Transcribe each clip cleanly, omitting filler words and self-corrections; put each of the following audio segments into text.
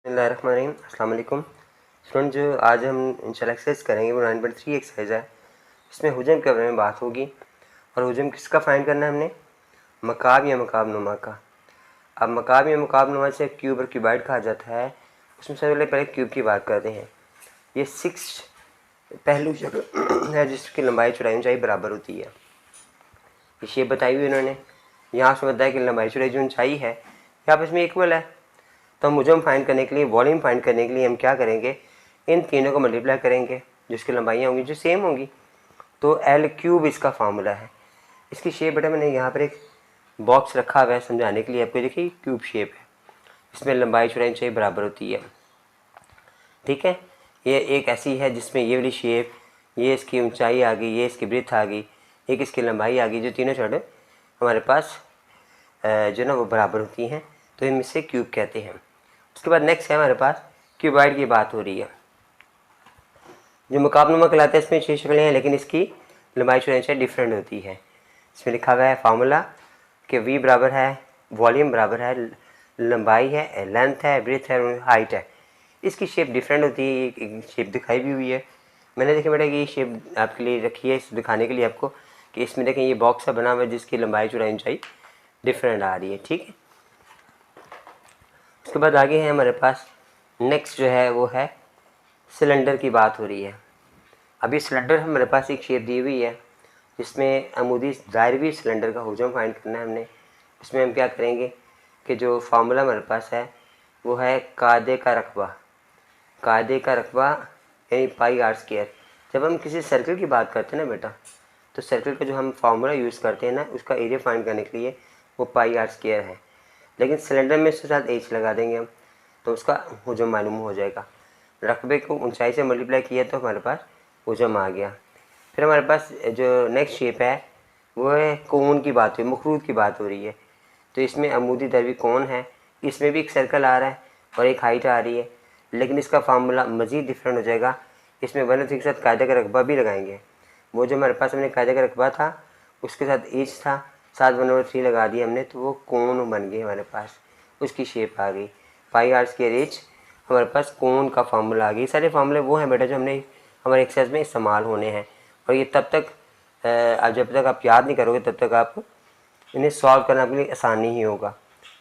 बिस्मिल्लाहिर्रहमानिर्रहीम। अस्सलाम वालेकुम स्टूडेंट। जो आज हम इंशाल्लाह एक्सरसाइज करेंगे वो 9.3 एक्सरसाइज है। इसमें हुजम के बारे में बात होगी। और हुजम किसका फाइंड करना है हमने? मकाब या मकाबनुमा का। अब मकाब या मकाबनुमा से क्यूब और क्यूबाइड कहा जाता है। उसमें सबसे पहले क्यूब की बात करते हैं। ये 6 पहलू शक्ल है जिसकी लंबाई चौड़ाई ऊंचाई बराबर होती है। ये शेप बताई हुई उन्होंने। यहाँ से बताया कि लंबाई चौड़ाई जो ऊंचाई है ये आपस में इक्वल है। तो हम हुजम फाइंड करने के लिए, वॉल्यूम फाइंड करने के लिए हम क्या करेंगे, इन तीनों को मल्टीप्लाई करेंगे जिसकी लंबाइयाँ होंगी जो सेम होंगी। तो एल क्यूब इसका फार्मूला है। इसकी शेप बेटा मैंने यहाँ पर एक बॉक्स रखा हुआ है समझाने के लिए आपको। देखिए क्यूब शेप है, इसमें लंबाई चौड़ाई ऊंचाई बराबर होती है। ठीक है, ये एक ऐसी है जिसमें ये वाली शेप, ये इसकी ऊंचाई आ गई, ये इसकी ब्रेथ आ गई, एक इसकी लंबाई आ गई, जो तीनों छोटे हमारे पास जो ना वो बराबर होती हैं। तो इनमें से क्यूब कहते हैं। उसके बाद नेक्स्ट है हमारे पास क्यूबाइड की बात हो रही है। जो मुकाबनुमा कहलाता है इसमें 6 शक्लें हैं, लेकिन इसकी लंबाई चौड़ाई डिफरेंट होती है। इसमें लिखा हुआ है फार्मूला कि वी बराबर है, वॉल्यूम बराबर है, लंबाई है, लेंथ है, ब्रेथ है, हाइट है। इसकी शेप डिफरेंट होती है। एक शेप दिखाई भी हुई है मैंने। देखिए बेटा ये शेप आपके लिए रखी है इस दिखाने के लिए आपको कि इसमें देखें ये बॉक्स सा बना हुआ है जिसकी लंबाई चौड़ाई ऊंचाई डिफरेंट आ रही है। ठीक है, उसके बाद आगे है हमारे पास नेक्स्ट जो है वो है सिलेंडर की बात हो रही है। अभी सिलेंडर हमारे पास एक शेप दी हुई है जिसमें अमूदी दायरवी सिलेंडर का हुजम फाइंड करना है हमने। इसमें हम क्या करेंगे कि जो फार्मूला हमारे पास है वो है कायदे का रकबा। कायदे का रकबा यानी पाई आर स्क्वायर। जब हम किसी सर्कल की बात करते हैं ना बेटा, तो सर्कल का जो हम फार्मूला यूज़ करते हैं ना, उसका एरिया फाइंड करने के लिए वो पाई आर स्क्वायर है। लेकिन सिलेंडर में इसके साथ एच लगा देंगे हम तो उसका हुजम मालूम हो जाएगा। रकबे को ऊंचाई से मल्टीप्लाई किया तो हमारे पास हुजम आ गया। फिर हमारे पास जो नेक्स्ट शेप है वो है कोन की बात हुई, मखरूत की बात हो रही है। तो इसमें अमूदी दरवी कोन है, इसमें भी एक सर्कल आ रहा है और एक हाइट आ रही है, लेकिन इसका फार्मूला मज़ीद डिफरेंट हो जाएगा। इसमें 1/3 के साथ कायदे का रकबा भी लगाएंगे। वो जो हमारे पास हमने कायदे का रकबा था उसके साथ एच था, साथ 1/3 लगा दिया हमने तो वो कोन बन गई हमारे पास। उसकी शेप आ गई पाई आर स्क्वायर एच। हमारे पास कोन का फार्मूला आ गई। सारे फार्मूले वो हैं बेटा जो हमने हमारे एक्सरसाइज में इस्तेमाल होने हैं। और ये तब तक जब तक आप याद नहीं करोगे तब तक आप इन्हें सॉल्व करना आपके लिए आसानी ही होगा।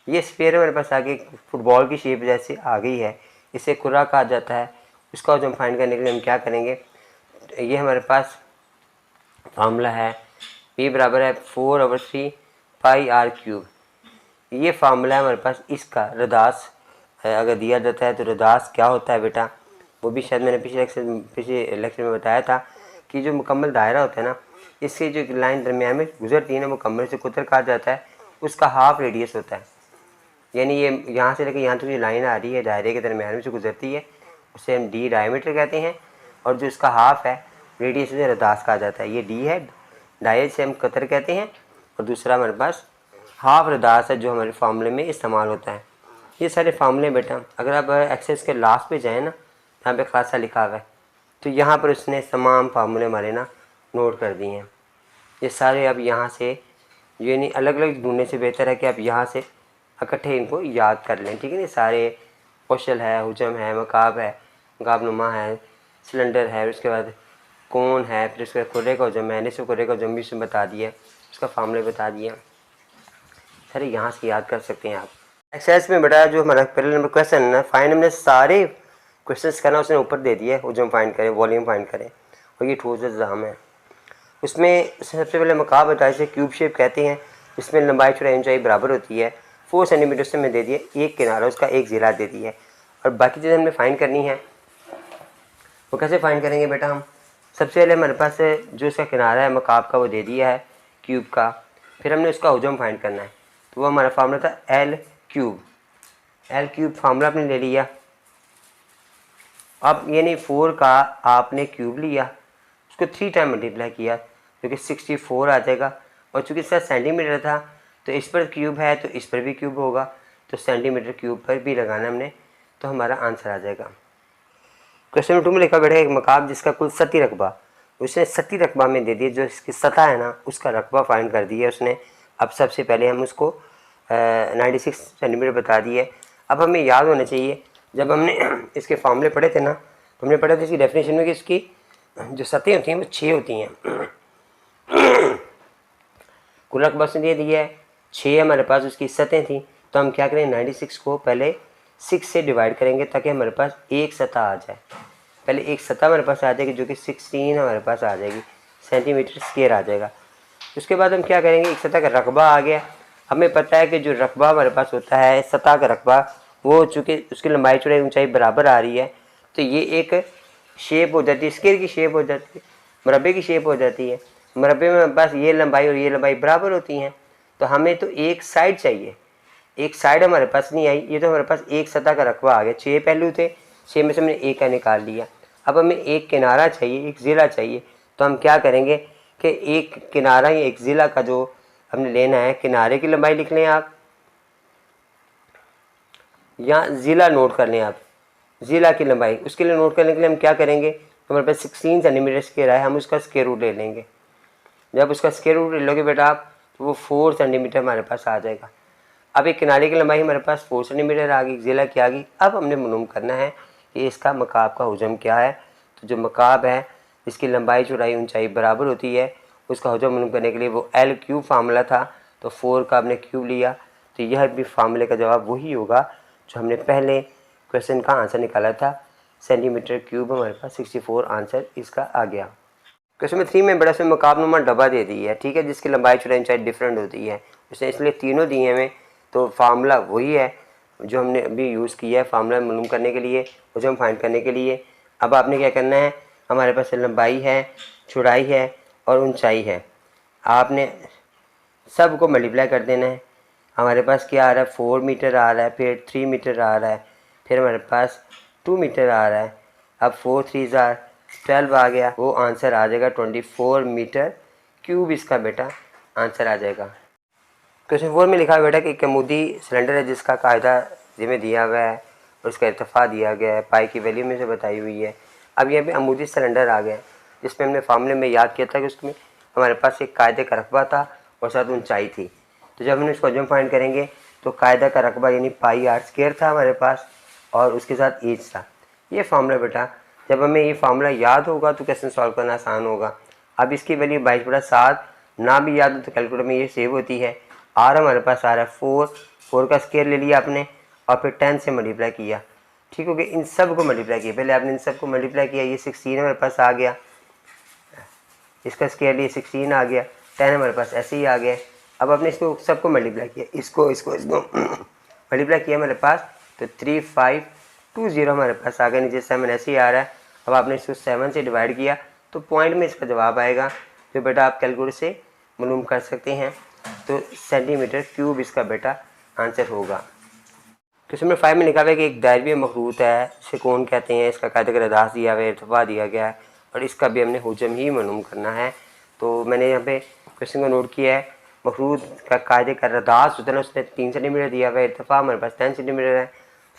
ये स्फीयर मेरे पास आगे फुटबॉल की शेप जैसे आ गई है, इसे कुर्रा कहा जाता है। उसका जो हम फाइंड करने के लिए हम क्या करेंगे, ये हमारे पास फार्मूला है p बराबर है 4/3 पाई आर क्यूब। ये फार्मूला है हमारे पास इसका। रदास अगर दिया जाता है तो रदास क्या होता है बेटा, वो भी शायद मैंने पिछले लेक्चर में बताया था कि जो मुकम्मल दायरा होता है ना, इससे जो लाइन दरमियान में गुजरती है ना, मुकम्मल से कुतर कहा जाता है। उसका हाफ रेडियस होता है, यानी ये यहाँ से लेकर यहाँ तक जो लाइन आ रही है दायरे के दरमियान में जो गुजरती है उसे हम डी डायमीटर कहते हैं। और जो इसका हाफ है रेडियस उसे रदास कहा जाता है। ये डी है, डायज से हम कतर कहते हैं, और दूसरा हमारे पास हाफ रदास है जो हमारे फार्मूले में इस्तेमाल होता है। ये सारे फार्मूले बेटा अगर आप एक्सेस के लास्ट पे जाएँ ना, यहाँ पे खासा लिखा हुआ है, तो यहाँ पर उसने तमाम फार्मूले हमारे ना नोट कर दिए हैं। ये सारे अब यहाँ से ये नहीं अलग अलग ढूंढने से बेहतर है कि आप यहाँ से इकट्ठे इनको याद कर लें। ठीक है, ये सारे कौशल है, हुजम है, मकाब है, मकाबनुमा है, सिलेंडर है, उसके बाद कौन है, फिर उसके बाद कुर्रे का हुजम है, निसफ कुर्रे का हुजम भी उसने बता दिया, उसका फार्मूले बता दिया। सारे यहाँ से याद कर सकते हैं आप। एक्सरसाइज में बेटा जो हमारा पहले नंबर क्वेश्चन है ना, फाइंड, हमने सारे क्वेश्चंस करना उसने ऊपर दे दिया है। हुजम फाइंड करें, वॉल्यूम फाइंड करें, और ये ठोस एग्जाम है। उसमें सबसे पहले मकाब बताया इसे क्यूब शेप कहते हैं। इसमें लंबाई चौड़ाई ऊंचाई बराबर होती है। 4 सेंटीमीटर से मैं दे दिए, एक किनारा उसका एक ज़िला दे दी है। और बाकी चीज़ें हमने फाइंड करनी है। वो कैसे फाइंड करेंगे बेटा हम? सबसे पहले हमारे पास जो इसका किनारा है मकाब का वो दे दिया है क्यूब का। फिर हमने उसका हुजम फाइंड करना है, तो वो हमारा फार्मूला था L cube. L cube formula आपने ले लिया। अब यानी 4 का आपने क्यूब लिया, उसको 3 टाइम मल्टीप्लाई किया जो कि 64 आ जाएगा। और चूँकि इसका सेंटीमीटर था तो इस पर क्यूब है तो इस पर भी क्यूब होगा, तो सेंटीमीटर क्यूब पर भी लगाना हमने, तो हमारा आंसर आ जाएगा। क्वेश्चन नंबर 2 में लिखा बैठा एक मकाब जिसका कुल 70 रकबा, उसने 70 रकबा में दे दिया। जो इसकी सतह है ना उसका रकबा फाइंड कर दिया उसने। अब सबसे पहले हम उसको 96 सेंटीमीटर बता दिए। अब हमें याद होना चाहिए जब हमने इसके फार्मूले पढ़े थे ना, तो हमने पढ़ा था इसकी डेफिनेशन में कि इसकी जो सतहें होती हैं वो 6 होती हैं। कुल रकबा उसने दे दिया है 6 हमारे पास उसकी सतहें थी, तो हम क्या करें 96 को पहले 6 से डिवाइड करेंगे ताकि हमारे पास एक सतह आ जाए। पहले एक सतह हमारे पास आ जाएगी जो कि 16 हमारे पास आ जाएगी, सेंटीमीटर स्क्वायर आ जाएगा। उसके बाद हम क्या करेंगे, एक सतह का रकबा आ गया। हमें पता है कि जो रकबा हमारे पास होता है सतह का रकबा, वो चूँकि उसकी लंबाई चौड़ाई ऊंचाई बराबर आ रही है, तो ये एक शेप हो जाती है, स्क्वायर की शेप हो जाती है, मुरब्बे की शेप हो जाती है। मुरब्बे में बस ये लंबाई और ये लंबाई बराबर होती हैं, तो हमें तो एक साइड चाहिए। एक साइड हमारे पास नहीं आई, ये तो हमारे पास एक सतह का रकबा आ गया। 6 पहलू थे, 6 में से हमने एक का निकाल लिया। अब हमें एक किनारा चाहिए, एक ज़िला चाहिए, तो हम क्या करेंगे कि एक किनारा या एक ज़िला का जो हमने लेना है, किनारे की लंबाई लिख लें आप, या ज़िला नोट कर लें आप, ज़िला की लंबाई। उसके लिए नोट करने के लिए हम क्या करेंगे, तो हमारे पास 16 सेंटीमीटर स्क्वायर है, हम उसका स्क्वायर रूट ले लेंगे। जब उसका स्क्वायर रूट ले लोगे बेटा आप, तो वो 4 सेंटीमीटर हमारे पास आ जाएगा। अब एक किनारे की लंबाई हमारे पास 4 सेंटीमीटर आ गई, ज़िला की आ गई। अब हमने मालूम करना है कि इसका मकाब का हुजम क्या है। तो जो मकाब है, इसकी लंबाई चौड़ाई ऊंचाई बराबर होती है, उसका हुजम मालूम करने के लिए वो L क्यूब फार्मूला था, तो 4 का हमने क्यूब लिया, तो यह भी फार्मूले का जवाब वही होगा जो हमने पहले क्वेश्चन का आंसर निकाला था। सेंटीमीटर क्यूब हमारे पास 64 आंसर इसका आ गया। क्वेश्चन नंबर 3 में बड़ा सा मकाबनुमा डब्बा दे दी है, ठीक है, जिसकी लंबाई चौड़ाई ऊंचाई डिफरेंट होती है। उसने इसलिए तीनों दिए हमें, तो फार्मूला वही है जो हमने अभी यूज़ किया है फार्मूला मालूम करने के लिए, हुजम फाइंड करने के लिए। अब आपने क्या करना है, हमारे पास लंबाई है, चौड़ाई है और ऊंचाई है, आपने सब को मल्टीप्लाई कर देना है। हमारे पास क्या आ रहा है, 4 मीटर आ रहा है, फिर 3 मीटर आ रहा है, फिर हमारे पास 2 मीटर आ रहा है। अब 4 3 12 आ गया, वो आंसर आ जाएगा 24 मीटर क्यूब, इसका बेटा आंसर आ जाएगा। क्वेश्चन 4 में लिखा है बेटा कि एक अमूदी सिलेंडर है जिसका कायदा जिसमें दिया हुआ है और उसका इर्तिफा दिया गया है, पाई की वैल्यू में से बताई हुई है। अब यहाँ पे अमूदी सिलेंडर आ गया, जिसमें हमने फार्मूले में याद किया था कि उसमें हमारे पास एक कायदे का रकबा था और साथ ऊंचाई थी। तो जब हम इसको हुजम फाइंड करेंगे तो कायदा का रकबा यानी पाई आर स्क्वायर था हमारे पास, और उसके साथ एज था। ये फार्मूला बेटा, जब हमें ये फार्मूला याद होगा तो क्वेश्चन सॉल्व करना आसान होगा। अब इसकी वैल्यू 22/7 ना भी याद हो तो कैलकुलेटर में ये सेव होती है। आर हमारे पास आ रहा है 4 का स्क्वायर ले लिया आपने और फिर 10 से मल्टीप्लाई किया, ठीक हो गया। इन सब को मल्टीप्लाई किया, पहले आपने इन सब को मल्टीप्लाई किया, ये 16 हमारे पास आ गया, इसका स्क्वायर लिए 16 आ गया, 10 हमारे पास ऐसे ही आ गया। अब आपने इसको सबको मल्टीप्लाई किया, इसको मल्टीप्लाई किया हमारे पास, तो 3520 हमारे पास आ गया, नीचे 7 ऐसे ही आ रहा है। अब आपने इसको 7 से डिवाइड किया तो पॉइंट में इसका जवाब आएगा, जो बेटा आप कैलकुलेटर से मालूम कर सकते हैं। तो सेंटीमीटर क्यूब इसका बेटा आंसर होगा। क्वेश्चन नंबर 5 में लिखा हुआ है कि एक दायरवी मखरूत है, इसे कौन कहते हैं, इसका कायदे का रदास दिया हुआ है, इर्तिफा दिया गया है और इसका भी हमने हुजम ही मालूम करना है। तो मैंने यहाँ पे क्वेश्चन को नोट किया है, मखरूत का कायदे का रदास होता है ना, उसने 3 सेंटीमीटर दिया हुआ है, इर्तिफा हमारे पास 10 सेंटीमीटर है।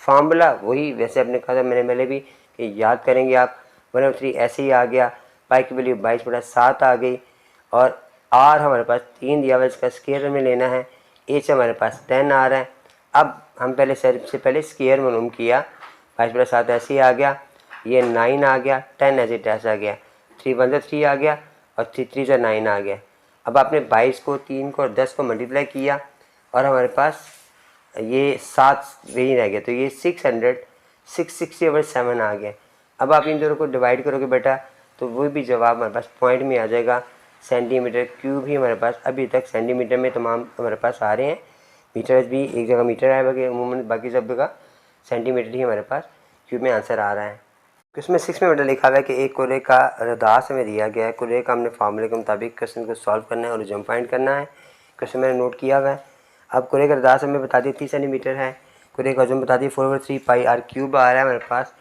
फार्मूला वही वैसे आपने कहा था मैंने पहले भी कि याद करेंगे आप, 1/3 ऐसे ही आ गया, पाई की वैल्यू 22/7 आ गई, और आर हमारे पास 3 दिया हुआ है, इसका स्क्वायर हमें लेना है, एच हमारे पास 10 आ रहा है। अब हम पहले सबसे पहले स्क्वायर मालूम किया, 22/7 ऐसे ही आ गया, ये 9 आ गया, 10 ऐसे डैश आ गया, 3 1 3 आ गया और 3 3 9 आ गया। अब आपने 22 को 3 को और 10 को मल्टीप्लाई किया और हमारे पास ये 7 वही रह गया, तो ये 660/7 आ गया। अब आप इन दोनों को डिवाइड करोगे बेटा तो वो भी जवाब हमारे पास पॉइंट में आ जाएगा। सेंटीमीटर क्यूब ही हमारे पास अभी तक सेंटीमीटर में तमाम हमारे पास आ रहे हैं, मीटर भी एक जगह मीटर है, बाकी अमूमन बाकी सब जगह सेंटीमीटर ही हमारे पास क्यूब में आंसर आ रहा है। क्वेश्चन में 6 में बेटा लिखा हुआ है कि एक कुरे का रदास हमें दिया गया है, कुरे का हमने फार्मूले के मुताबिक क्वेश्चन को सॉल्व करना है और हुजम फाइंड करना है। क्वेश्चन मैंने नोट किया हुआ है। अब कुरे का रदास हमें बता दी 30 सेंटीमीटर है, कुरे का हुजम बता दी 4/3 पाई आर क्यूब आ रहा है हमारे पास,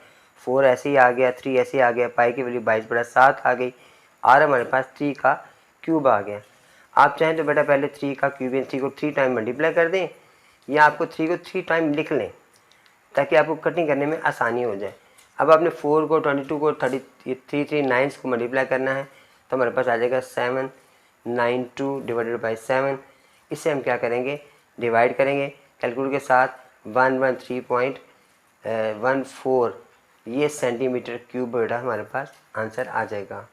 4 ऐसे ही आ गया, 3 ऐसे ही आ गया, पाई की वैल्यू 22/7 आ गई, आर हमारे पास 3 का क्यूब आ गया। आप चाहें तो बेटा पहले 3 का क्यूब यानी 3 को 3 टाइम मल्टीप्लाई कर दें, या आपको 3 को 3 टाइम लिख लें ताकि आपको कटिंग करने में आसानी हो जाए। अब आपने 4 को 22 को 339 को मल्टीप्लाई करना है, तो हमारे पास आ जाएगा 792 डिवाइडेड बाई 7। इससे हम क्या करेंगे, डिवाइड करेंगे कैलकुलेटर के साथ, 113.5 14 ये सेंटीमीटर क्यूब बेटा हमारे पास आंसर आ जाएगा।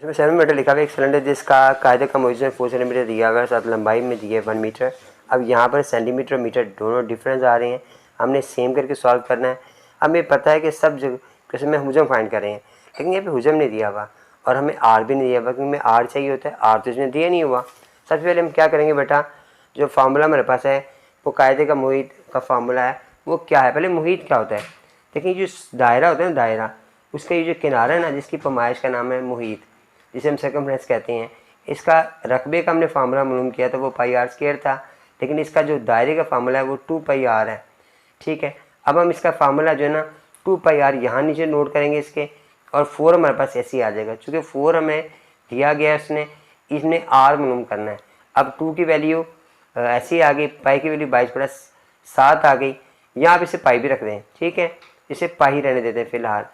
इसमें 7 मीटर लिखा हुआ है, एक सिलेंडर जिसका कायदे का मोइज़न 4 सेंटीमीटर दिया हुआ है, साथ लंबाई में दी है 1 मीटर। अब यहाँ पर सेंटीमीटर और मीटर दोनों डिफरेंस आ रहे हैं, हमने सेम करके सॉल्व करना है। हमें पता है कि सब जगह क्वेश्चन में हुजम फाइंड कर रहे हैं, लेकिन यहाँ पे हुजम नहीं दिया हुआ और हमें आर भी नहीं दिया हुआ, क्योंकि हमें आर चाहिए होता है, आर तो इसमें दिया नहीं हुआ। सबसे पहले हम क्या करेंगे बेटा, जो फार्मूला मेरे पास है वो कायदे का मुहित का फार्मूला है, वो क्या है, पहले मुहित क्या होता है। देखिए जो दायरा होता है ना, दायरा उसका ये जो किनारा है ना, जिसकी पैमाइश का नाम है मुहित, जिसे हम सर्कमफ्रेंस कहते हैं, इसका रकबे का हमने फार्मूला मालूम किया तो वो पाई आर स्क्वायर था, लेकिन इसका जो दायरे का फार्मूला है वो 2 पाई आर है। ठीक है, अब हम इसका फार्मूला जो है ना 2 पाई आर यहाँ नीचे नोट करेंगे इसके, और 4 हमारे पास ऐसे ही आ जाएगा, चूँकि 4 हमें दिया गया है, इसमें आर मालूम करना है। अब 2 की वैल्यू ऐसी ही आ गई, पाई की वैल्यू 22/7 आ गई, यहाँ आप इसे पाई भी रख दें, ठीक है, इसे पाई रहने देते हैं फिलहाल,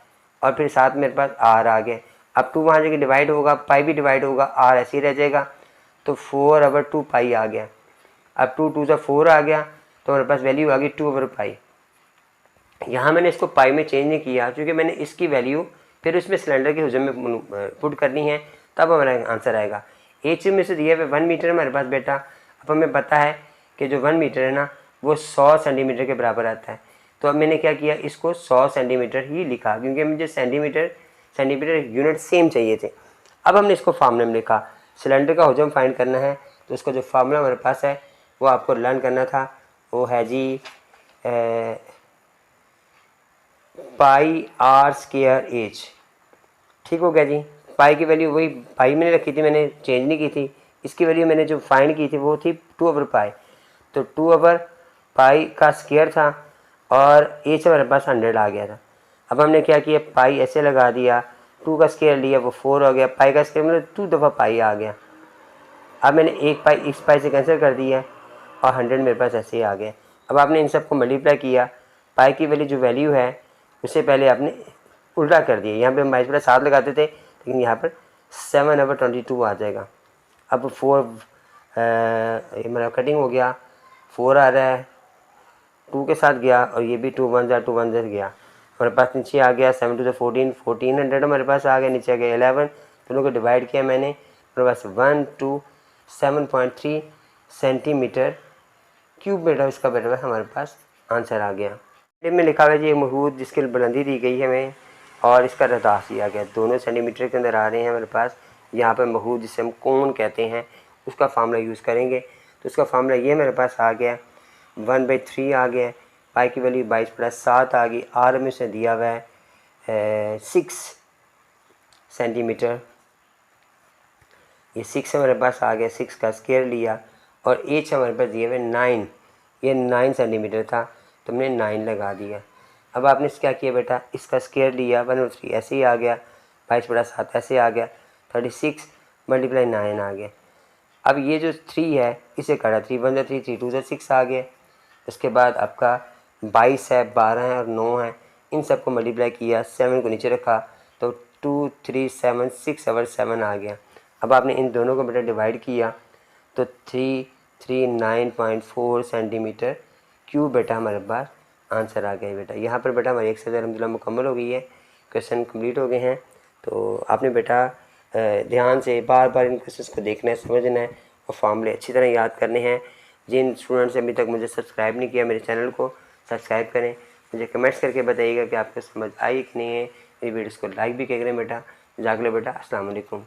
और फिर साथ मेरे पास आर आ गया। अब 2 वहाँ जगह डिवाइड होगा, पाई भी डिवाइड होगा, आर ऐसे ही रह जाएगा, तो 4/2 पाई आ गया। अब 2 2 से 4 आ गया, तो हमारे पास वैल्यू आ गई 2/पाई। यहाँ मैंने इसको पाई में चेंज नहीं किया, क्योंकि मैंने इसकी वैल्यू फिर उसमें सिलेंडर के हुजम में पुट करनी है, तब हमारा आंसर आएगा। एच में से दिया है 1 मीटर हमारे पास बेटा। अब हमें पता है कि जो 1 मीटर है ना वो 100 सेंटीमीटर के बराबर आता है, तो अब मैंने क्या किया, इसको 100 सेंटीमीटर ही लिखा, क्योंकि मुझे सेंटीमीटर यूनिट सेम चाहिए थे। अब हमने इसको फार्मूले में लिखा, सिलेंडर का हुजम फाइंड करना है, तो उसका जो फार्मूला हमारे पास है वो आपको लर्न करना था, वो है जी पाई आर स्क्वायर एच। ठीक हो गया जी। पाई की वैल्यू वही पाई मैंने रखी थी, मैंने चेंज नहीं की थी। इसकी वैल्यू मैंने जो फाइंड की थी वो थी 2/पाई, तो 2/पाई का स्क्वायर था और एच हमारे पास 100 आ गया था। अब हमने क्या किया, पाई ऐसे लगा दिया, 2 का स्क्वायर लिया वो 4 हो गया, पाई का स्क्वायर मतलब 2 दफ़ा पाई आ गया। अब मैंने एक पाई इस पाई से कैंसिल कर दिया और 100 मेरे पास ऐसे ही आ गया। अब आपने इन सबको मल्टीप्लाई किया, पाई की वैल्यू जो वैल्यू है उससे पहले आपने उल्टा कर दिया, यहाँ पे हम 22/7 लगाते थे, लेकिन यहाँ पर 7/22 आ जाएगा। अब 4 मेरा कटिंग हो गया, 4 आ रहा है, 2 के साथ गया और ये भी 2 1 2 1 गया, हमारे पास नीचे आ गया 7 2 से 14 1400 हमारे पास आ गया, नीचे आ गया 11, दोनों को डिवाइड किया मैंने, हमारे पास 127.3 सेंटीमीटर क्यूब मीटर इसका बेटा हमारे पास आंसर आ गया। में लिखा हुआ है जी महूद जिसकी बुलंदी दी गई है हमें और इसका रदास दिया गया, दोनों सेंटीमीटर के अंदर आ रहे हैं हमारे पास। यहाँ पर महूद जिसे हम कौन कहते हैं उसका फार्मूला यूज़ करेंगे, तो उसका फार्मूला ये मेरे पास आ गया 1/3 आ गया, पाई की वैल्यू 22/7 आ गई, आर में से दिया हुआ है 6 सेंटीमीटर, ये 6 हमारे पास आ गया, 6 का स्क्वायर लिया, और एच हमारे पास दिए हुए 9, ये 9 सेंटीमीटर था तो हमने 9 लगा दिया। अब आपने क्या किया बेटा, इसका स्क्वायर लिया 1/3 ऐसे ही आ गया, 22/7 ऐसे आ गया, 36 × 9 आ गया। अब ये जो 3 है इसे काटा, 3 1 3 3 2 6 आ गया। उसके बाद आपका 22 है, 12 है और 9 है, इन सबको मल्टीप्लाई किया, 7 को नीचे रखा तो 2 3 7 6/7 आ गया। अब आपने इन दोनों को बेटा डिवाइड किया तो 339.4 सेंटीमीटर क्यूब बेटा हमारे पास आंसर आ गया बेटा। यहाँ पर बेटा हमारी एक्सरसाइज अलहमदिल्ला मुकम्मल हो गई है, क्वेश्चन कंप्लीट हो गए हैं। तो आपने बेटा ध्यान से बार बार इन क्वेश्चन को देखना है, समझना है और फार्मूले अच्छी तरह याद करने हैं। जिन स्टूडेंट्स ने अभी तक मुझे सब्सक्राइब नहीं किया मेरे चैनल को सब्सक्राइब करें, मुझे कमेंट्स करके बताइएगा कि आपको समझ आई कि नहीं है। मेरी वीडियोज़ को लाइक भी करें बेटा। जागले बेटा, अस्सलाम वालेकुम।